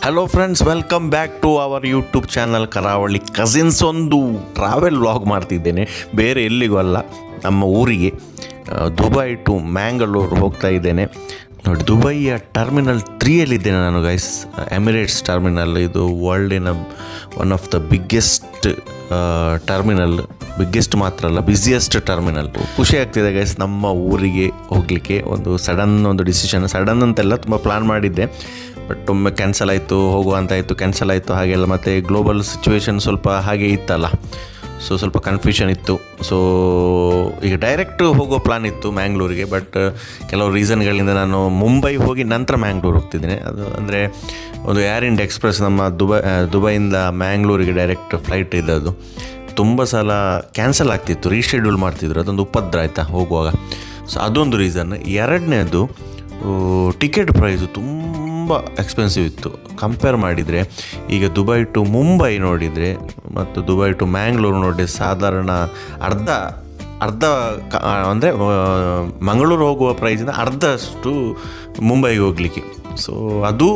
Hello friends, welcome back to our YouTube channel Karavali cousins. ಒಂದು travel vlog ಮಾಡ್ತಿದ್ದೇನೆ, ಬೇರೆ ಎಲ್ಲಿಗೂ ಅಲ್ಲ, ನಮ್ಮ ಊರಿಗೆ ದುಬೈ ಟು ಮ್ಯಾಂಗಳೂರು ಹೋಗ್ತಾ ಇದ್ದೇನೆ. ನೋಡಿ, ದುಬೈಯ ಟರ್ಮಿನಲ್ 3ಯಲ್ಲಿದ್ದೇನೆ ನಾನು ಗೈಸ್. ಎಮಿರೇಟ್ಸ್ ಟರ್ಮಿನಲ್, ಇದು ವರ್ಲ್ಡಿನ one of the biggest terminal. Biggest ಮಾತ್ರ ಅಲ್ಲ, ಬ್ಯುಸಿಯೆಸ್ಟ್ ಟರ್ಮಿನಲ್. ಖುಷಿ ಆಗ್ತಿದೆ ಗೈಸ್ ನಮ್ಮ ಊರಿಗೆ ಹೋಗಲಿಕ್ಕೆ. ಒಂದು ಡಿಸಿಷನ್, ಸಡನ್ ಅಂತೆಲ್ಲ ತುಂಬ ಪ್ಲ್ಯಾನ್ ಮಾಡಿದ್ದೆ, ಬಟ್ ಒಮ್ಮೆ ಕ್ಯಾನ್ಸಲ್ ಆಯಿತು, ಹೋಗುವಂತಾಯಿತು, ಕ್ಯಾನ್ಸಲ್ ಆಯಿತು, ಹಾಗೆಲ್ಲ. ಮತ್ತು ಗ್ಲೋಬಲ್ ಸಿಚುವೇಶನ್ ಸ್ವಲ್ಪ ಹಾಗೆ ಇತ್ತಲ್ಲ, ಸೊ ಸ್ವಲ್ಪ ಕನ್ಫ್ಯೂಷನ್ ಇತ್ತು. ಸೊ ಈಗ ಡೈರೆಕ್ಟ್ ಹೋಗೋ ಪ್ಲಾನ್ ಇತ್ತು ಮ್ಯಾಂಗ್ಳೂರಿಗೆ, ಬಟ್ ಕೆಲವು ರೀಸನ್ಗಳಿಂದ ನಾನು ಮುಂಬೈ ಹೋಗಿ ನಂತರ ಮ್ಯಾಂಗ್ಳೂರು ಹೋಗ್ತಿದ್ದೇನೆ. ಅದು ಅಂದರೆ ಒಂದು ಏರ್ ಇಂಡಿಯಾ ಎಕ್ಸ್ಪ್ರೆಸ್ ನಮ್ಮ ದುಬೈಯಿಂದ ಮ್ಯಾಂಗ್ಳೂರಿಗೆ ಡೈರೆಕ್ಟ್ ಫ್ಲೈಟ್ ಇದ್ದದ್ದು. ತುಂಬ ಸಲ ಕ್ಯಾನ್ಸಲ್ ಆಗ್ತಿತ್ತು, ರೀಶೆಡ್ಯೂಲ್ ಮಾಡ್ತಿದ್ರು, ಅದೊಂದು ಉಪದ್ರ ಆಯಿತಾ ಹೋಗುವಾಗ. ಸೊ ಅದೊಂದು ರೀಸನ್. ಎರಡನೇದು, ಟಿಕೆಟ್ ಪ್ರೈಸು ತುಂಬ ಎಕ್ಸ್ಪೆನ್ಸಿವ್ ಇತ್ತು ಕಂಪೇರ್ ಮಾಡಿದರೆ. ಈಗ ದುಬೈ ಟು ಮುಂಬೈ ನೋಡಿದರೆ ಮತ್ತು ದುಬೈ ಟು ಮ್ಯಾಂಗ್ಳೂರು ನೋಡಿದರೆ ಸಾಧಾರಣ ಅರ್ಧ ಅಂದರೆ ಮಂಗಳೂರು ಹೋಗುವ ಪ್ರೈಸಿಂದ ಅರ್ಧಷ್ಟು ಮುಂಬೈಗೆ ಹೋಗಲಿಕ್ಕೆ. ಸೊ ಅದು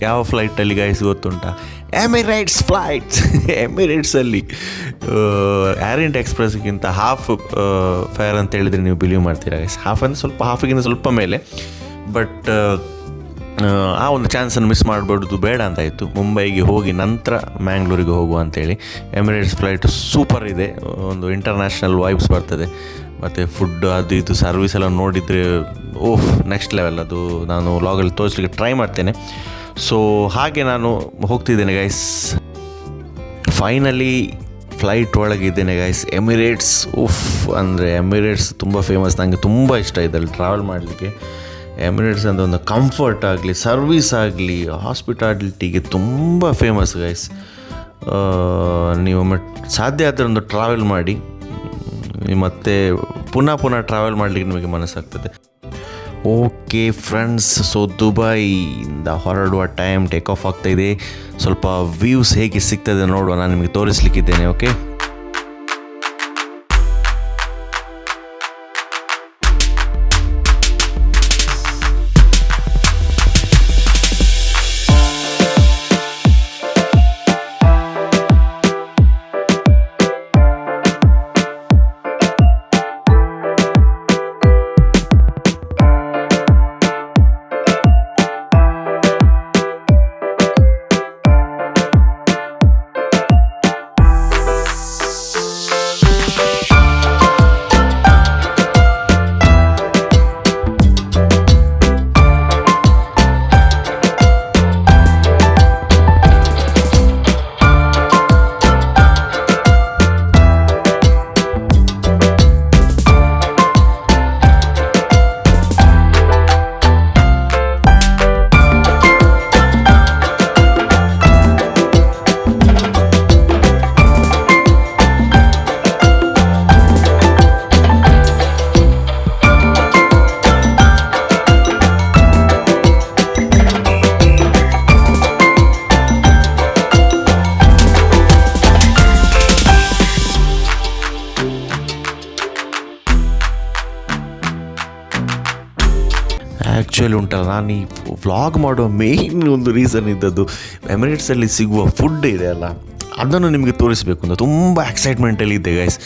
ಯಾವ ಫ್ಲೈಟಲ್ಲಿ ಗೈಸ್ ಗೊತ್ತುಂಟಾ? Emirates flights. ಎಮಿರೇಟ್ಸಲ್ಲಿ ಏರ್ ಇಂಡಿಯಾ ಎಕ್ಸ್ಪ್ರೆಸ್ಗಿಂತ ಹಾಫ್ ಫೇರ್ ಅಂತ ಹೇಳಿದರೆ ನೀವು ಬಿಲೀವ್ ಮಾಡ್ತೀರಾ ಗೈಸ್? ಹಾಫ್ ಅಂದರೆ ಹಾಫಿಗಿಂತ ಸ್ವಲ್ಪ ಮೇಲೆ. ಬಟ್ ಆ ಒಂದು ಚಾನ್ಸನ್ನು ಮಿಸ್ ಮಾಡಬಾರ್ದು, ಬೇಡ ಅಂತಾಯಿತು. ಮುಂಬೈಗೆ ಹೋಗಿ ನಂತರ ಮ್ಯಾಂಗ್ಳೂರಿಗೆ ಹೋಗುವ ಅಂತೇಳಿ. ಎಮಿರೇಟ್ಸ್ ಫ್ಲೈಟ್ ಸೂಪರ್ ಇದೆ, ಒಂದು ಇಂಟರ್ನ್ಯಾಷನಲ್ ವೈಬ್ಸ್ ಬರ್ತದೆ. ಮತ್ತು ಫುಡ್ ಅದು ಇದು ಸರ್ವಿಸ್ ಎಲ್ಲ ನೋಡಿದರೆ ನೆಕ್ಸ್ಟ್ ಲೆವೆಲ್. ಅದು ನಾನು ವ್ಲಾಗಲ್ಲಿ ತೋರಿಸ್ಲಿಕ್ಕೆ ಟ್ರೈ ಮಾಡ್ತೇನೆ. ಸೊ ಹಾಗೆ ನಾನು ಹೋಗ್ತಿದ್ದೇನೆ ಗೈಸ್. ಫೈನಲಿ ಫ್ಲೈಟ್ ಒಳಗಿದ್ದೇನೆ ಗೈಸ್. ಎಮಿರೇಟ್ಸ್ ಅಂದರೆ ಎಮಿರೇಟ್ಸ್ ತುಂಬ ಫೇಮಸ್, ನನಗೆ ತುಂಬ ಇಷ್ಟ ಇದರಲ್ಲಿ ಟ್ರಾವೆಲ್ ಮಾಡಲಿಕ್ಕೆ. ಎಮಿರೇಟ್ಸ್ ಅಂತ ಒಂದು ಕಂಫರ್ಟ್ ಆಗಲಿ, ಸರ್ವಿಸ್ ಆಗಲಿ, ಹಾಸ್ಪಿಟಾಲಿಟಿಗೆ ತುಂಬ ಫೇಮಸ್ ಗೈಸ್. ನೀವು ಸಾಧ್ಯ ಆದರೆ ಒಂದು ಟ್ರಾವೆಲ್ ಮಾಡಿ, ಮತ್ತು ಪುನಃ ಟ್ರಾವೆಲ್ ಮಾಡಲಿಕ್ಕೆ ನಿಮಗೆ ಮನಸ್ಸಾಗ್ತದೆ. ಓಕೆ ಫ್ರೆಂಡ್ಸ್, ಸೊ ದುಬೈಯಿಂದ ಹೊರಡುವ ಟೈಮ್, ಟೇಕ್ ಆಫ್ ಆಗ್ತಾಯಿದೆ. ಸ್ವಲ್ಪ ವ್ಯೂಸ್ ಹೇಗೆ ಸಿಗ್ತದೆ ನೋಡುವ, ನಾನು ನಿಮಗೆ ತೋರಿಸ್ಲಿಕ್ಕಿದ್ದೇನೆ. ಓಕೆ, ಆ್ಯಕ್ಚುಲಿ ಉಂಟಲ್ಲ, ನಾನು ಈ ವ್ಲಾಗ್ ಮಾಡೋ ಮೇಯ್ನ್ ಒಂದು ರೀಸನ್ ಇದ್ದದ್ದು ಎಮಿರೇಟ್ಸಲ್ಲಿ ಸಿಗುವ ಫುಡ್ ಇದೆ ಅಲ್ಲ, ಅದನ್ನು ನಿಮಗೆ ತೋರಿಸಬೇಕು ಅಂತ ತುಂಬ ಎಕ್ಸೈಟ್ಮೆಂಟಲ್ಲಿ ಇದ್ದೆ ಗೈಸ್.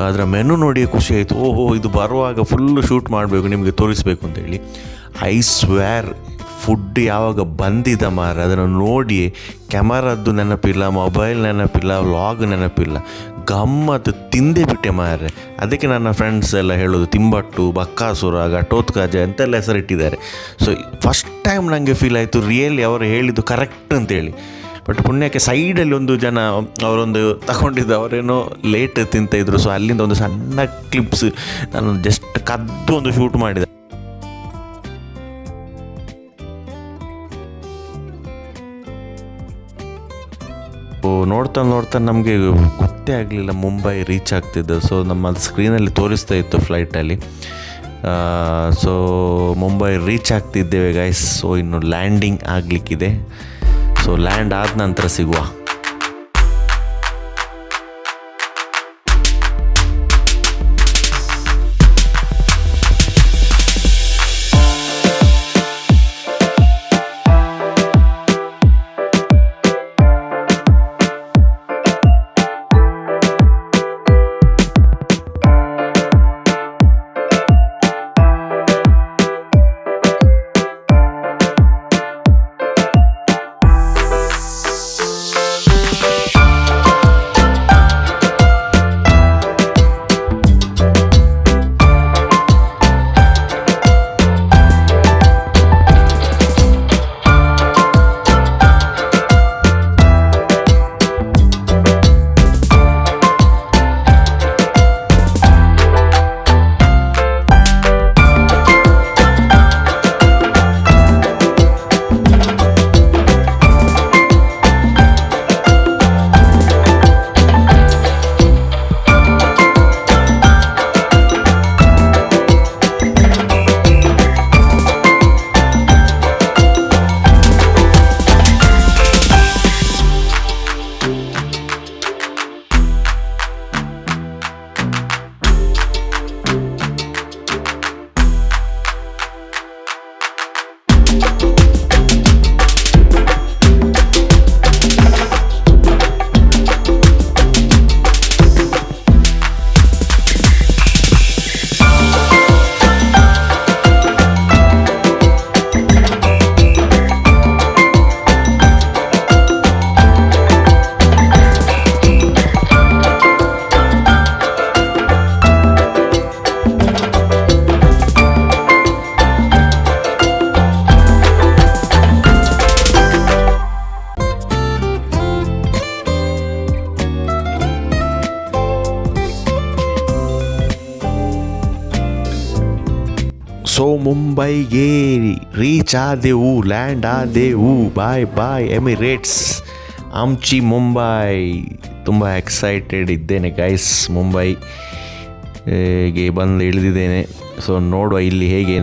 ಅದರ ಮೆನು ನೋಡಿ ಖುಷಿ ಆಯಿತು. ಇದು ಬರುವಾಗ ಫುಲ್ಲು ಶೂಟ್ ಮಾಡಬೇಕು, ನಿಮಗೆ ತೋರಿಸಬೇಕು ಅಂತೇಳಿ. ಐ ಸ್ವೇರ್, ಫುಡ್ ಯಾವಾಗ ಬಂದಿದ್ದ ಮಾರೆ, ಅದನ್ನು ನೋಡಿ ಕ್ಯಾಮರದ್ದು ನೆನಪಿಲ್ಲ, ಮೊಬೈಲ್ ನೆನಪಿಲ್ಲ, ವ್ಲಾಗ್ ನೆನಪಿಲ್ಲ, ಗಮ್ಮತ್ತು ತಿಂದೇ ಬಿಟ್ಟೆ ಮಾರೆ. ಅದಕ್ಕೆ ನನ್ನ ಫ್ರೆಂಡ್ಸ್ ಎಲ್ಲ ಹೇಳೋದು ತಿಂಬಟ್ಟು, ಬಕ್ಕಾಸುರ, ಘಟೋತ್ಕಚ ಅಂತೆಲ್ಲ ಹೆಸರಿಟ್ಟಿದ್ದಾರೆ. ಸೊ ಫಸ್ಟ್ ಟೈಮ್ ನನಗೆ ಫೀಲ್ ಆಯಿತು ರಿಯಲಿ ಅವರು ಹೇಳಿದ್ದು ಕರೆಕ್ಟ್ ಅಂತೇಳಿ. ಬಟ್ ಪುಣ್ಯಕ್ಕೆ ಸೈಡಲ್ಲಿ ಒಂದು ಜನ ಅವರೊಂದು ತಗೊಂಡಿದ್ದು, ಅವರೇನೋ ಲೇಟ್ ತಿಂತಾಯಿದ್ರು. ಸೊ ಅಲ್ಲಿಂದ ಒಂದು ಸಣ್ಣ ಕ್ಲಿಪ್ಸ್ ನಾನು ಜಸ್ಟ್ ಕದ್ದು ಒಂದು ಶೂಟ್ ಮಾಡಿದೆ. ನೋಡ್ತಾ ನಮಗೆ ಗೊತ್ತೇ ಆಗಲಿಲ್ಲ ಮುಂಬೈ ರೀಚ್ ಆಗ್ತಿದ್ದು. ಸೊ ನಮ್ಮ ಸ್ಕ್ರೀನಲ್ಲಿ ತೋರಿಸ್ತಾ ಇತ್ತು ಫ್ಲೈಟಲ್ಲಿ. ಸೊ ಮುಂಬೈ ರೀಚ್ ಆಗ್ತಿದ್ದೇವೆ ಗೈಸ್. ಸೊ ಇನ್ನು ಲ್ಯಾಂಡಿಂಗ್ ಆಗಲಿಕ್ಕಿದೆ. ಸೊ ಲ್ಯಾಂಡ್ ಆದ ನಂತರ ಸಿಗುವ. ಸೊ ಮುಂಬೈಗೆ ರೀಚ್ ಆದೆವು, ಲ್ಯಾಂಡ್ ಆದೆವು. ಬಾಯ್ ಬಾಯ್ ಎಮಿರೇಟ್ಸ್, ಆಮ್ಚಿ ಮುಂಬೈ. ತುಂಬ ಎಕ್ಸೈಟೆಡ್ ಇದ್ದೇನೆ ಗೈಸ್, ಮುಂಬೈಗೆ ಬಂದು ಇಳಿದಿದ್ದೇನೆ. ಸೊ ನೋಡುವ ಇಲ್ಲಿ ಹೇಗೆ.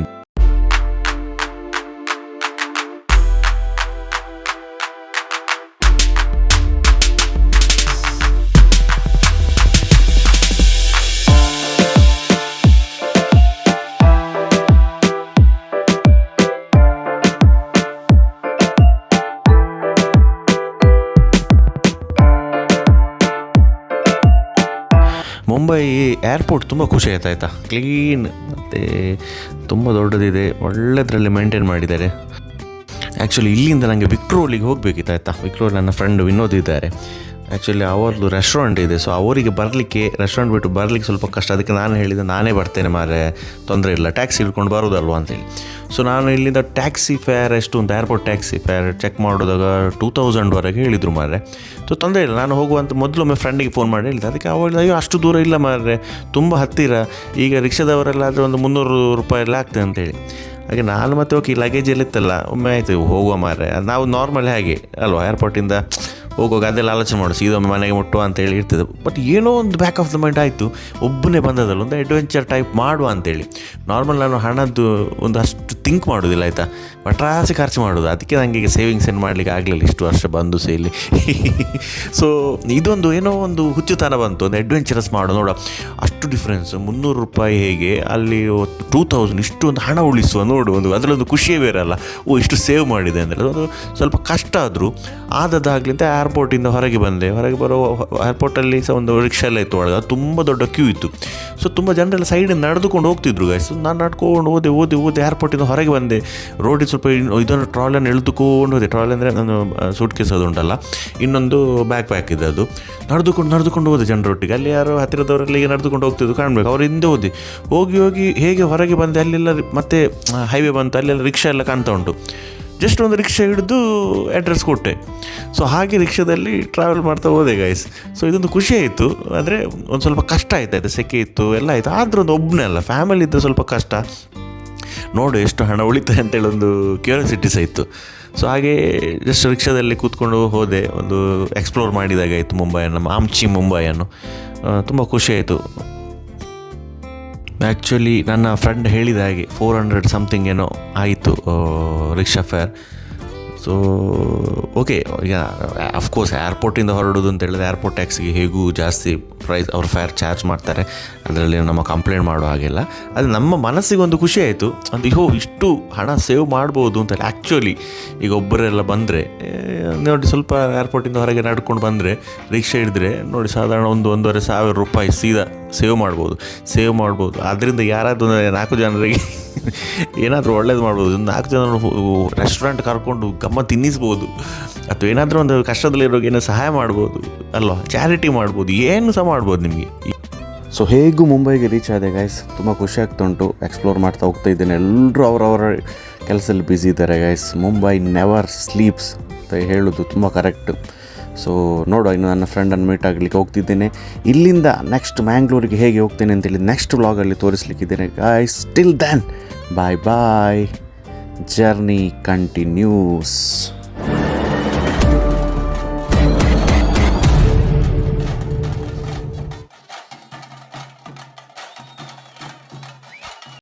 ಮುಂಬೈ ಏರ್ಪೋರ್ಟ್ ತುಂಬ ಖುಷಿ ಆಯ್ತಾ, ಕ್ಲೀನ್ ಮತ್ತು ತುಂಬ ದೊಡ್ಡದಿದೆ, ಒಳ್ಳೆದರಲ್ಲಿ ಮೇಂಟೈನ್ ಮಾಡಿದ್ದಾರೆ. ಆ್ಯಕ್ಚುಲಿ ಇಲ್ಲಿಂದ ನನಗೆ ವಿಕ್ರೋಲಿಗೆ ಹೋಗಬೇಕಿತ್ತು ಆಯಿತಾ. ವಿಕ್ರೋಲ್ ನನ್ನ ಫ್ರೆಂಡ್ ವಿನೋದ್ ಇದ್ದಾರೆ. ಆ್ಯಕ್ಚುಲಿ ಅವ್ರದ್ದು ರೆಸ್ಟೋರೆಂಟ್ ಇದೆ. ಸೊ ಅವರಿಗೆ ಬರಲಿಕ್ಕೆ, ರೆಸ್ಟೋರೆಂಟ್ ಬಿಟ್ಟು ಬರಲಿಕ್ಕೆ ಸ್ವಲ್ಪ ಕಷ್ಟ. ಅದಕ್ಕೆ ನಾನು ಹೇಳಿದೆ ನಾನೇ ಬರ್ತೇನೆ ಮಾರೆ, ತೊಂದರೆ ಇಲ್ಲ, ಟ್ಯಾಕ್ಸಿ ಹಿಡ್ಕೊಂಡು ಬರೋದಲ್ವ ಅಂತೇಳಿ. ಸೊ ನಾನು ಇಲ್ಲಿಂದ ಟ್ಯಾಕ್ಸಿ ಫೇರ್ ಎಷ್ಟು ಅಂತ, ಏರ್ಪೋರ್ಟ್ ಟ್ಯಾಕ್ಸಿ ಫೇರ್ ಚೆಕ್ ಮಾಡೋದಾಗ 2000ವರೆಗೆ ಹೇಳಿದರು ಮಾರೆ. ಸೊ ತೊಂದರೆ ಇಲ್ಲ, ನಾನು ಹೋಗುವಂತ ಮೊದಲೊಮ್ಮೆ ಫ್ರೆಂಡಿಗೆ ಫೋನ್ ಮಾಡಿ ಹೇಳಿದೆ. ಅದಕ್ಕೆ ಅವಳು ಅಯ್ಯೋ ಅಷ್ಟು ದೂರ ಇಲ್ಲ ಮಾರೆ, ತುಂಬ ಹತ್ತಿರ, ಈಗ ರಿಕ್ಷಾದವರೆಲ್ಲಾದರೆ ಒಂದು 300 ರೂಪಾಯಿ ಎಲ್ಲ ಆಗ್ತದೆ ಅಂತೇಳಿ. ಹಾಗೆ ನಾನು ಮತ್ತೆ ಓಕೆ ಲಗೇಜ್ ಎಲ್ಲ ಇತ್ತಲ್ಲ, ಒಮ್ಮೆ ಆಯಿತು ಹೋಗುವ ಮಾರೆ. ನಾವು ನಾರ್ಮಲ್ ಹಾಗೆ ಅಲ್ವಾ, ಏರ್ಪೋರ್ಟಿಂದ ಹೋಗುವಾಗ ಅದೆಲ್ಲ ಆಲೋಚನೆ ಮಾಡು, ಸೀದೊಮ್ಮೆ ಮನೆಗೆ ಮುಟ್ಟುವ ಅಂತೇಳಿ ಇರ್ತದೆ. ಬಟ್ ಏನೋ ಒಂದು ಬ್ಯಾಕ್ ಆಫ್ ದ ಮೈಂಡ್ ಆಯಿತು, ಒಬ್ಬನೇ ಬಂದದಲ್ಲ, ಒಂದು ಅಡ್ವೆಂಚರ್ ಟೈಪ್ ಮಾಡುವ ಅಂತೇಳಿ. ನಾರ್ಮಲ್ ನಾನು ಹಣದ್ದು ಒಂದು ಅಷ್ಟು ಥಿಂಕ್ ಮಾಡೋದಿಲ್ಲ ಆಯಿತಾ, ಪಟ್ರಾಸಿ ಖರ್ಚು ಮಾಡೋದು. ಅದಕ್ಕೆ ನನಗೆ ಈಗ ಸೇವಿಂಗ್ಸ್ ಏನು ಮಾಡಲಿಕ್ಕೆ ಆಗಲಿಲ್ಲ ಇಷ್ಟು ವರ್ಷ ಬಂದು ಸೇಲಿ. ಸೊ ಇದೊಂದು ಏನೋ ಒಂದು ಹುಚ್ಚುತನ ಬಂತು, ಒಂದು ಅಡ್ವೆಂಚರಸ್ ಮಾಡೋ ನೋಡ. ಅಷ್ಟು ಡಿಫ್ರೆನ್ಸ್, 300 ರೂಪಾಯಿ ಹೇಗೆ, ಅಲ್ಲಿ 2000, ಇಷ್ಟು ಒಂದು ಹಣ ಉಳಿಸುವ ನೋಡು, ಒಂದು ಅದರಲ್ಲೊಂದು ಖುಷಿಯೇ ಬೇರೆ ಅಲ್ಲ. ಇಷ್ಟು ಸೇವ್ ಮಾಡಿದೆ ಅಂದರೆ ಅದು ಸ್ವಲ್ಪ ಕಷ್ಟ ಆದರೂ ಆದದ್ದಾಗಲಿಂದ ಏರ್ಪೋರ್ಟಿಂದ ಹೊರಗೆ ಬಂದೆ. ಹೊರಗೆ ಬರೋ ಏರ್ಪೋರ್ಟಲ್ಲಿ ಸಹ ಒಂದು ರಿಕ್ಷಾ ಎಲ್ಲ ಇತ್ತು ಒಳಗೆ, ತುಂಬ ದೊಡ್ಡ ಕ್ಯೂ ಇತ್ತು. ಸೊ ತುಂಬ ಜನರೆಲ್ಲ ಸೈಡಿಂದ ನಡೆದುಕೊಂಡು ಹೋಗ್ತಿದ್ರು ಗೈಸ್. ನಾನು ನಡ್ಕೊಂಡು ಓದೆ ಏರ್ಪೋರ್ಟಿಂದ ಹೊರಗೆ ಬಂದೆ. ರೋಡಿಗೆ ಸ್ವಲ್ಪ ಇದನ್ನು ಟ್ರಾಲಿಯನ್ನು ಎಳೆದುಕೊಂಡು ಹೋದೆ. ಟ್ರಾಲಿ ಅಂದರೆ ನಾನು ಸೂಟ್ ಕೇಸ್ ಅದು ಉಂಟಲ್ಲ, ಇನ್ನೊಂದು ಬ್ಯಾಕ್ ಪ್ಯಾಕ್ ಇದೆ, ಅದು ನಡೆದುಕೊಂಡು ಹೋದೆ ಜನರೊಟ್ಟಿಗೆ. ಅಲ್ಲಿ ಯಾರೋ ಹತ್ತಿರದವರೆಲ್ಲ ಈಗ ನಡೆದುಕೊಂಡು ಹೋಗ್ತಿದ್ದು ಕಾಣಬೇಕು, ಅವ್ರ ಹಿಂದೆ ಹೋಗಿ ಹೇಗೆ ಹೊರಗೆ ಬಂದೆ. ಅಲ್ಲೆಲ್ಲ ಮತ್ತೆ ಹೈವೇ ಬಂತು, ಅಲ್ಲೆಲ್ಲ ರಿಕ್ಷಾ ಎಲ್ಲ ಕಾಣ್ತಾ ಉಂಟು. ಜಸ್ಟ್ ಒಂದು ರಿಕ್ಷಾ ಹಿಡಿದು ಅಡ್ರೆಸ್ ಕೊಟ್ಟೆ. ಸೊ ಹಾಗೆ ರಿಕ್ಷಾದಲ್ಲಿ ಟ್ರಾವೆಲ್ ಮಾಡ್ತಾ ಹೋದೆ ಗೈಸ್. ಸೊ ಇದೊಂದು ಖುಷಿ ಆಯಿತು. ಆದರೆ ಒಂದು ಸ್ವಲ್ಪ ಕಷ್ಟ ಆಯ್ತಾಯಿತು, ಸೆಕೆ ಇತ್ತು, ಎಲ್ಲ ಆಯಿತು. ಆದರೂ ಒಂದು ಒಬ್ಬನೇ ಅಲ್ಲ, ಫ್ಯಾಮಿಲಿ ಇದ್ದರೆ ಸ್ವಲ್ಪ ಕಷ್ಟ. ನೋಡು ಎಷ್ಟು ಹಣ ಉಳಿತಾನೆ ಅಂತೇಳಿ ಒಂದು ಕ್ಯೂರಿಯಾಸಿಟಿ ಸಹ ಇತ್ತು. ಸೊ ಹಾಗೆ ಜಸ್ಟ್ ರಿಕ್ಷಾದಲ್ಲಿ ಕೂತ್ಕೊಂಡು ಹೋದೆ, ಒಂದು ಎಕ್ಸ್ಪ್ಲೋರ್ ಮಾಡಿದಾಗಾಯಿತು ಮುಂಬೈಯನ್ನು, ಆಮ್ಚಿ ಮುಂಬೈಯನ್ನು. ತುಂಬ ಖುಷಿ ಆಯಿತು. ಆ್ಯಕ್ಚುಲಿ ನನ್ನ ಫ್ರೆಂಡ್ ಹೇಳಿದ ಹಾಗೆ 400 ಸಮಥಿಂಗ್ ಏನೋ ಆಯಿತು ರಿಕ್ಷಾ ಫೇರ್. ಸೊ ಓಕೆ, ಈಗ ಅಫ್ಕೋರ್ಸ್ ಏರ್ಪೋರ್ಟಿಂದ ಹೊರಡೋದು ಅಂತ ಹೇಳಿದ್ರೆ ಏರ್ಪೋರ್ಟ್ ಟ್ಯಾಕ್ಸಿಗೆ ಹೇಗೂ ಜಾಸ್ತಿ ಪ್ರೈಸ್ ಅವ್ರು ಫೇರ್ ಚಾರ್ಜ್ ಮಾಡ್ತಾರೆ. ಅದರಲ್ಲಿ ನಮ್ಮ ಕಂಪ್ಲೇಂಟ್ ಮಾಡೋ ಹಾಗೆಲ್ಲ. ಅದು ನಮ್ಮ ಮನಸ್ಸಿಗೆ ಒಂದು ಖುಷಿ ಆಯಿತು, ಅದು ಇಷ್ಟು ಹಣ ಸೇವ್ ಮಾಡ್ಬೋದು ಅಂತ. ಆ್ಯಕ್ಚುಲಿ ಈಗ ಒಬ್ಬರೆಲ್ಲ ಬಂದರೆ ನೋಡಿ, ಸ್ವಲ್ಪ ಏರ್ಪೋರ್ಟಿಂದ ಹೊರಗೆ ನಡ್ಕೊಂಡು ಬಂದರೆ, ರಿಕ್ಷಾ ಹಿಡಿದ್ರೆ ನೋಡಿ, ಸಾಧಾರಣ 1,500 ರೂಪಾಯಿ ಸೀದಾ ಸೇವ್ ಮಾಡ್ಬೋದು. ಅದರಿಂದ ಯಾರಾದರೂ 4 ಜನರಿಗೆ ಏನಾದರೂ ಒಳ್ಳೇದು ಮಾಡ್ಬೋದು. 4 ಜನ ರೆಸ್ಟೋರೆಂಟ್ ಕರ್ಕೊಂಡು ಗಮ್ಮತ್ತು ತಿನ್ನಿಸ್ಬೋದು, ಅಥವಾ ಏನಾದರೂ ಒಂದು ಕಷ್ಟದಲ್ಲಿರೋರಿಗೆ ಏನೋ ಸಹಾಯ ಮಾಡ್ಬೋದು ಅಲ್ವಾ, ಚಾರಿಟಿ ಮಾಡ್ಬೋದು, ಏನು ಸಹ ಮಾಡ್ಬೋದು ನಿಮಗೆ. ಸೊ ಹೇಗೂ ಮುಂಬೈಗೆ ರೀಚ್ ಆದೆ ಗೈಸ್. ತುಂಬ ಖುಷಿ ಆಗ್ತಾ ಉಂಟು, ಎಕ್ಸ್ಪ್ಲೋರ್ ಮಾಡ್ತಾ ಹೋಗ್ತಾ ಇದ್ದೇನೆ. ಎಲ್ಲರೂ ಅವರವರ ಕೆಲಸದಲ್ಲಿ ಬ್ಯುಸಿ ಇದ್ದಾರೆ ಗೈಸ್. ಮುಂಬೈ ನೆವರ್ ಸ್ಲೀಪ್ಸ್ ಅಂತ ಹೇಳೋದು ತುಂಬ ಕರೆಕ್ಟ್. ಸೊ ನೋಡುವ, ಇನ್ನು ನನ್ನ ಫ್ರೆಂಡನ್ನು ಮೀಟ್ ಆಗಲಿಕ್ಕೆ ಹೋಗ್ತಿದ್ದೇನೆ. ಇಲ್ಲಿಂದ ನೆಕ್ಸ್ಟ್ ಮ್ಯಾಂಗ್ಳೂರಿಗೆ ಹೇಗೆ ಹೋಗ್ತೇನೆ ಅಂತೇಳಿ ನೆಕ್ಸ್ಟ್ ವ್ಲಾಗಲ್ಲಿ ತೋರಿಸ್ಲಿಕ್ಕಿದ್ದೇನೆ guys. Till then bye bye, journey continuous.